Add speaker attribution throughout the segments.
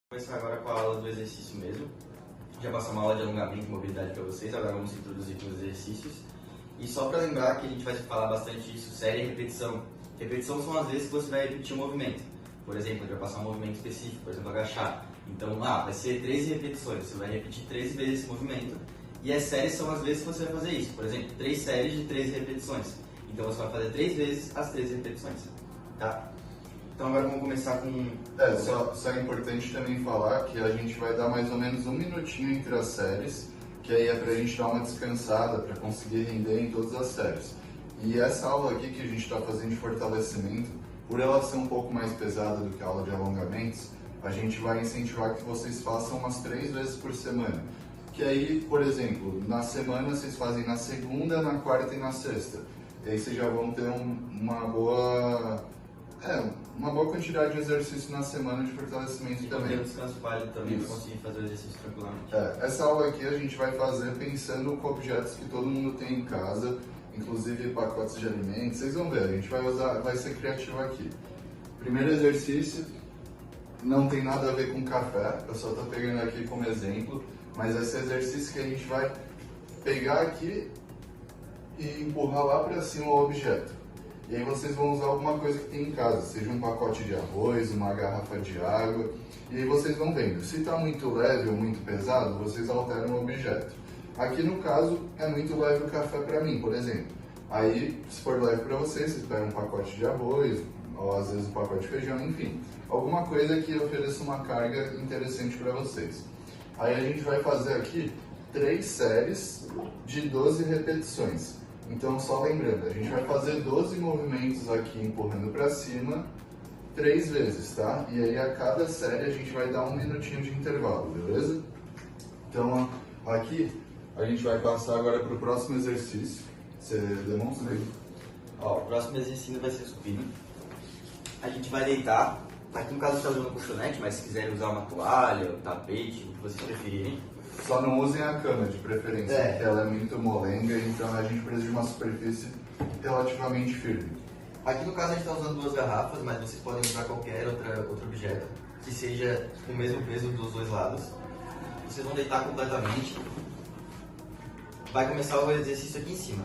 Speaker 1: Começar agora com a aula do exercício mesmo. Já passou uma aula de alongamento e mobilidade para vocês, agora vamos introduzir com os exercícios. E só para lembrar que a gente vai falar bastante isso, série e repetição. Repetição são as vezes que você vai repetir um movimento. Por exemplo, a gente vai passar um movimento específico, por exemplo, agachar. Então, vai ser 13 repetições, você vai repetir 13 vezes esse movimento. E as séries são as vezes que você vai fazer isso. Por exemplo, 3 séries de 13 repetições. Então você vai fazer 3 vezes as 13 repetições. Tá? Então agora vamos começar com...
Speaker 2: Só é importante também falar que a gente vai dar mais ou menos 1 minutinho entre as séries, que aí é pra gente dar uma descansada, para conseguir render em todas as séries. E essa aula aqui que a gente está fazendo de fortalecimento, por ela ser um pouco mais pesada do que a aula de alongamentos, a gente vai incentivar que vocês façam umas 3 vezes por semana. Que aí, por exemplo, na semana vocês fazem na segunda, na quarta e na sexta. E aí vocês já vão ter uma boa quantidade de exercício na semana de fortalecimento
Speaker 1: e
Speaker 2: também.
Speaker 1: E um descanso válido também para conseguir fazer o exercício tranquilamente.
Speaker 2: Essa aula aqui a gente vai fazer pensando com objetos que todo mundo tem em casa, inclusive pacotes de alimentos. Vocês vão ver, a gente vai ser criativo aqui. Primeiro exercício, não tem nada a ver com café, eu só estou pegando aqui como exemplo, mas esse exercício que a gente vai pegar aqui e empurrar lá para cima o objeto. E aí vocês vão usar alguma coisa que tem em casa, seja um pacote de arroz, uma garrafa de água, e aí vocês vão vendo. Se está muito leve ou muito pesado, vocês alteram o objeto. Aqui no caso, é muito leve o café para mim, por exemplo. Aí, se for leve para vocês pegam um pacote de arroz, ou às vezes um pacote de feijão, enfim. Alguma coisa que ofereça uma carga interessante para vocês. Aí a gente vai fazer aqui 3 séries de 12 repetições. Então, só lembrando, a gente vai fazer 12 movimentos aqui empurrando para cima, 3 vezes, tá? E aí a cada série a gente vai dar 1 minutinho de intervalo, beleza? Então, aqui a gente vai passar agora para o próximo exercício. Você demonstra aí?
Speaker 1: O próximo exercício vai ser supino. A gente vai deitar. Aqui no caso a gente está usando um colchonete, mas se quiserem usar uma toalha, um tapete, o que vocês preferirem.
Speaker 2: Só não usem a cama de preferência, porque ela é muito molenga, então a gente precisa de uma superfície relativamente firme.
Speaker 1: Aqui no caso a gente está usando 2 garrafas, mas vocês podem usar qualquer outro objeto que seja com o mesmo peso dos 2 lados. Vocês vão deitar completamente. Vai começar o exercício aqui em cima.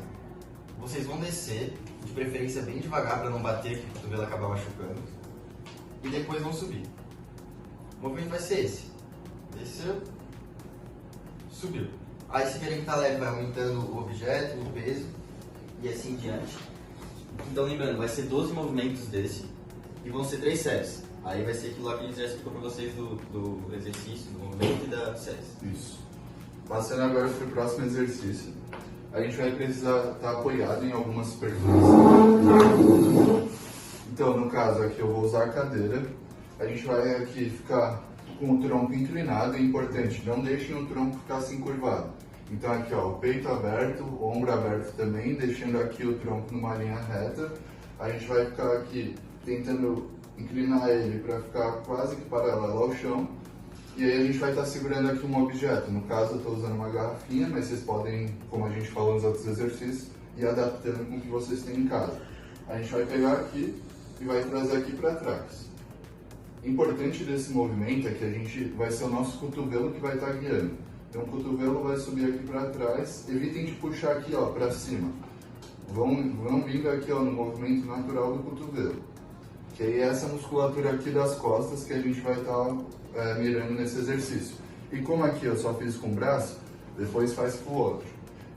Speaker 1: Vocês vão descer, de preferência bem devagar para não bater, que o cotovelo acabar machucando. E depois vão subir. O movimento vai ser esse. Desceu. Subiu. Aí se verem que está leve, vai aumentando o objeto, o peso e assim em diante. Então lembrando, vai ser 12 movimentos desse e vão ser 3 séries. Aí vai ser aquilo lá que a gente já explicou para vocês do exercício, do movimento e das séries.
Speaker 2: Isso. Passando agora para o próximo exercício. A gente vai precisar estar apoiado em alguma superfície. Então, no caso aqui eu vou usar a cadeira. A gente vai aqui ficar com o tronco inclinado, é importante, não deixem o tronco ficar assim curvado. Então aqui ó, o peito aberto, o ombro aberto também, deixando aqui o tronco numa linha reta. A gente vai ficar aqui tentando inclinar ele para ficar quase que paralelo ao chão. E aí a gente vai estar segurando aqui um objeto, no caso eu estou usando uma garrafinha, mas vocês podem, como a gente falou nos outros exercícios, ir adaptando com o que vocês têm em casa. A gente vai pegar aqui e vai trazer aqui para trás. Importante desse movimento é que a gente vai ser o nosso cotovelo que vai estar guiando. Então o cotovelo vai subir aqui para trás, evitem de puxar aqui ó para cima. Vão vindo aqui ó no movimento natural do cotovelo. Que aí é essa musculatura aqui das costas que a gente vai estar mirando nesse exercício. E como aqui eu só fiz com o braço, depois faz com o outro.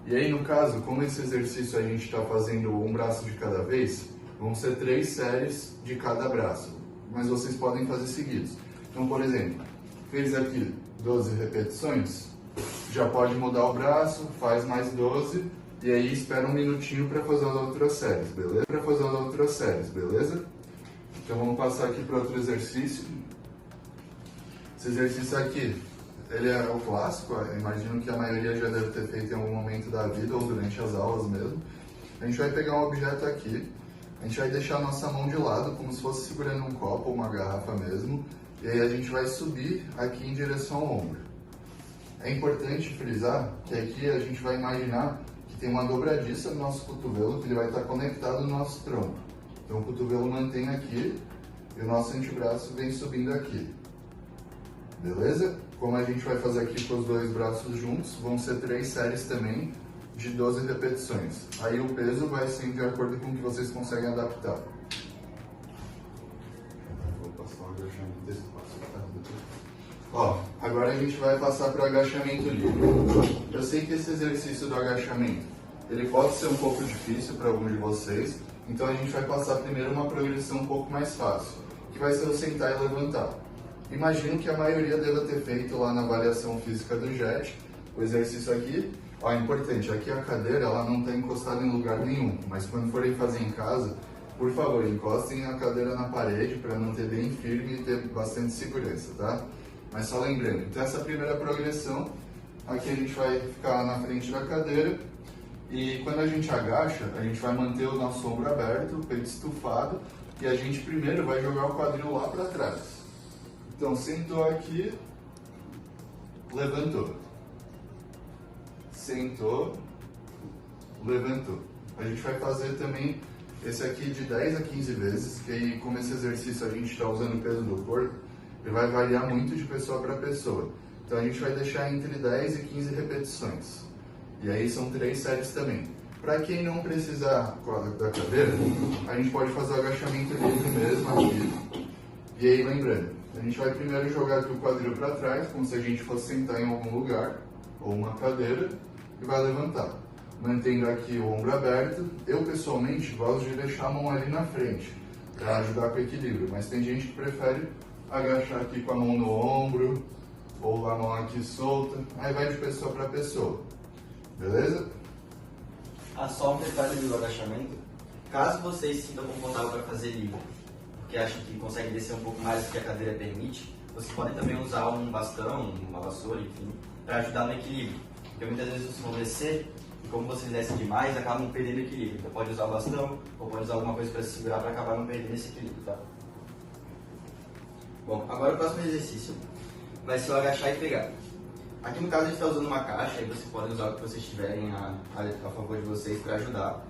Speaker 2: E aí no caso, como esse exercício a gente está fazendo um braço de cada vez, vão ser 3 séries de cada braço. Mas vocês podem fazer seguidos. Então, por exemplo, fez aqui 12 repetições, já pode mudar o braço, faz mais 12 e aí espera 1 minutinho para fazer as outras séries, beleza? Então vamos passar aqui para outro exercício. Esse exercício aqui, ele é o clássico, eu imagino que a maioria já deve ter feito em algum momento da vida ou durante as aulas mesmo. A gente vai pegar um objeto aqui. A gente vai deixar a nossa mão de lado, como se fosse segurando um copo ou uma garrafa mesmo, e aí a gente vai subir aqui em direção ao ombro. É importante frisar que aqui a gente vai imaginar que tem uma dobradiça no nosso cotovelo, que ele vai estar conectado no nosso tronco. Então o cotovelo mantém aqui e o nosso antebraço vem subindo aqui. beleza? Como a gente vai fazer aqui com os dois braços juntos, vão ser 3 séries também de 12 repetições. Aí o peso vai ser de acordo com o que vocês conseguem adaptar. Vou passar o agachamento desse passo, tá? Ó, agora a gente vai passar para o agachamento livre. Eu sei que esse exercício do agachamento, ele pode ser um pouco difícil para alguns de vocês, então a gente vai passar primeiro uma progressão um pouco mais fácil, que vai ser o sentar e levantar. Imagino que a maioria deva ter feito lá na avaliação física do JET, o exercício aqui. Ó, é importante, aqui a cadeira ela não está encostada em lugar nenhum, mas quando forem fazer em casa, por favor, encostem a cadeira na parede para manter bem firme e ter bastante segurança, tá? Mas só lembrando, então essa primeira progressão, aqui a gente vai ficar na frente da cadeira e quando a gente agacha, a gente vai manter o nosso ombro aberto, o peito estufado e a gente primeiro vai jogar o quadril lá para trás. Então sentou aqui, levantou. Sentou, levantou. A gente vai fazer também esse aqui de 10 a 15 vezes, que aí como esse exercício a gente está usando o peso do corpo, ele vai variar muito de pessoa para pessoa. Então a gente vai deixar entre 10 e 15 repetições. E aí são 3 séries também. Para quem não precisar da cadeira, a gente pode fazer o agachamento livre mesmo aqui. E aí lembrando, a gente vai primeiro jogar aqui o quadril para trás, como se a gente fosse sentar em algum lugar, ou uma cadeira, e vai levantar. Mantendo aqui o ombro aberto. Eu pessoalmente gosto de deixar a mão ali na frente, para ajudar com o equilíbrio, mas tem gente que prefere agachar aqui com a mão no ombro, ou a mão aqui solta, aí vai de pessoa para pessoa, beleza?
Speaker 1: Só um detalhe do agachamento, caso vocês se sintam confortável para fazer livre, porque acham que conseguem descer um pouco mais do que a cadeira permite, vocês podem também usar um bastão, uma vassoura, enfim, para ajudar no equilíbrio, porque muitas vezes vocês vão descer e como vocês descem demais, acabam perdendo o equilíbrio, então pode usar o bastão ou pode usar alguma coisa para se segurar para acabar não perdendo esse equilíbrio, tá? Bom, agora o próximo exercício vai ser o agachar e pegar. Aqui no caso a gente está usando uma caixa e vocês podem usar o que vocês tiverem a favor de vocês para ajudar.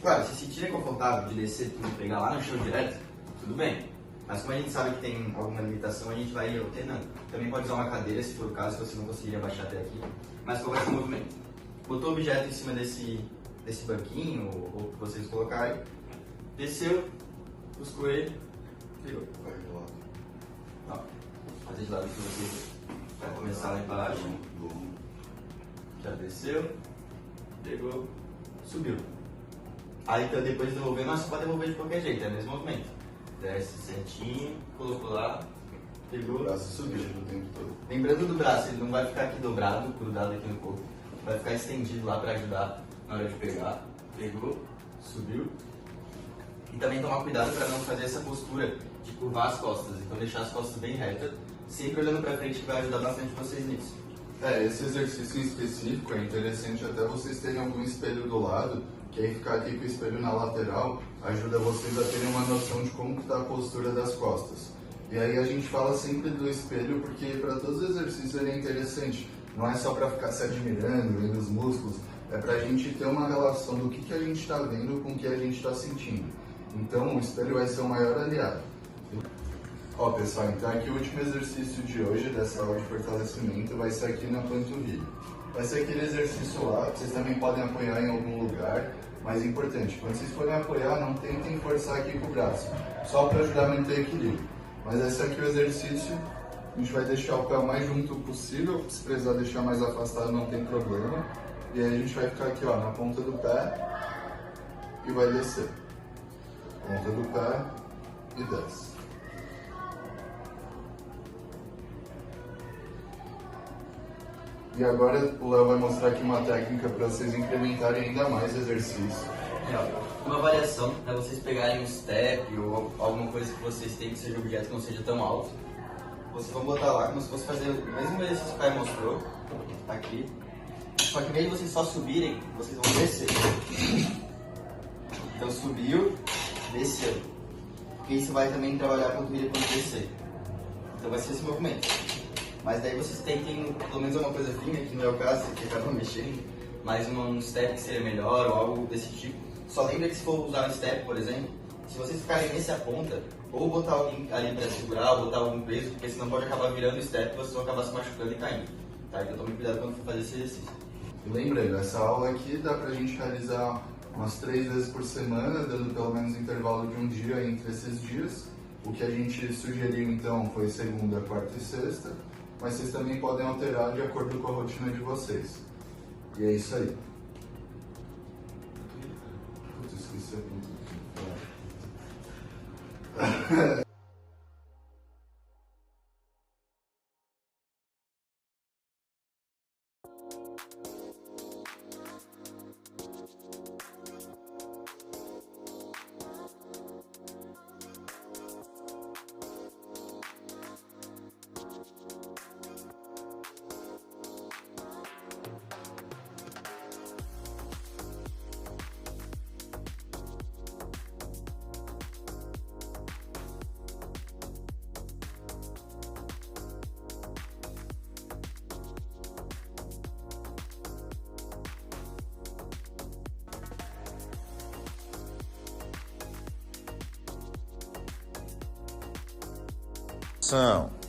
Speaker 1: Claro, se sentirem confortável de descer tudo e pegar lá no chão direto, tudo bem. Mas como a gente sabe que tem alguma limitação, a gente vai alternando. Também pode usar uma cadeira se for o caso, se você não conseguir abaixar até aqui. Mas qual vai ser o movimento? Botou o objeto em cima desse banquinho ou o que vocês colocarem, desceu, buscou ele, pegou.
Speaker 2: Vai de lado.
Speaker 1: Ó, fazer de lado que você vai começar lá embaixo. Já desceu, pegou, subiu. Aí então, depois de devolver, mas você pode devolver de qualquer jeito, é o mesmo movimento. Desce certinho, colocou lá, pegou,
Speaker 2: O braço
Speaker 1: subiu.
Speaker 2: o tempo todo.
Speaker 1: Lembrando do braço, ele não vai ficar aqui dobrado, grudado aqui no corpo. Vai ficar estendido lá para ajudar na hora de pegar. Pegou, subiu. E também tomar cuidado para não fazer essa postura de curvar as costas. Então deixar as costas bem retas, sempre olhando para frente, que vai ajudar bastante vocês nisso.
Speaker 2: Esse exercício em específico é interessante até vocês terem algum espelho do lado, que aí ficar aqui com o espelho na lateral ajuda vocês a terem uma noção de como está a postura das costas. E aí a gente fala sempre do espelho porque para todos os exercícios ele é interessante. Não é só para ficar se admirando, vendo os músculos, é para a gente ter uma relação do que a gente está vendo com o que a gente está sentindo. Então o espelho vai ser o maior aliado. Ó pessoal, então aqui o último exercício de hoje dessa aula de fortalecimento vai ser aqui na panturrilha. Vai ser aquele exercício lá, vocês também podem apoiar em algum lugar, mas é importante, quando vocês forem apoiar, não tentem forçar aqui com o braço, só para ajudar a manter o equilíbrio. Mas esse aqui é o exercício, a gente vai deixar o pé o mais junto possível, se precisar deixar mais afastado não tem problema. E aí a gente vai ficar aqui ó, na ponta do pé e vai descer. Ponta do pé e desce. E agora o Léo vai mostrar aqui uma técnica para vocês incrementarem ainda mais o exercício.
Speaker 1: Uma variação é vocês pegarem um step ou alguma coisa que vocês têm que seja um objeto que não seja tão alto. Vocês vão botar lá como se fosse fazer o mesmo exercício que o pai mostrou, aqui. Só que em vez de vocês só subirem, vocês vão descer. Então subiu, desceu. Porque isso vai também trabalhar a panturrilha quando descer. Então vai ser esse movimento. Mas daí vocês tentem pelo menos uma coisa firme, que não é o caso, que acabam mexendo, mas um step que seria melhor ou algo desse tipo. Só lembra que se for usar um step, por exemplo, se vocês ficarem nessa ponta, ou botar alguém ali para segurar, ou botar algum peso, porque senão pode acabar virando step e vocês vão acabar se machucando e caindo. Tá? Então tome cuidado quando for fazer esse exercício.
Speaker 2: E lembrando, essa aula aqui dá pra gente realizar umas 3 vezes por semana, dando pelo menos intervalo de um dia entre esses dias. O que a gente sugeriu então foi segunda, quarta e sexta, mas vocês também podem alterar de acordo com a rotina de vocês. E é isso aí. Putz, esqueci a ponta.
Speaker 3: Ação.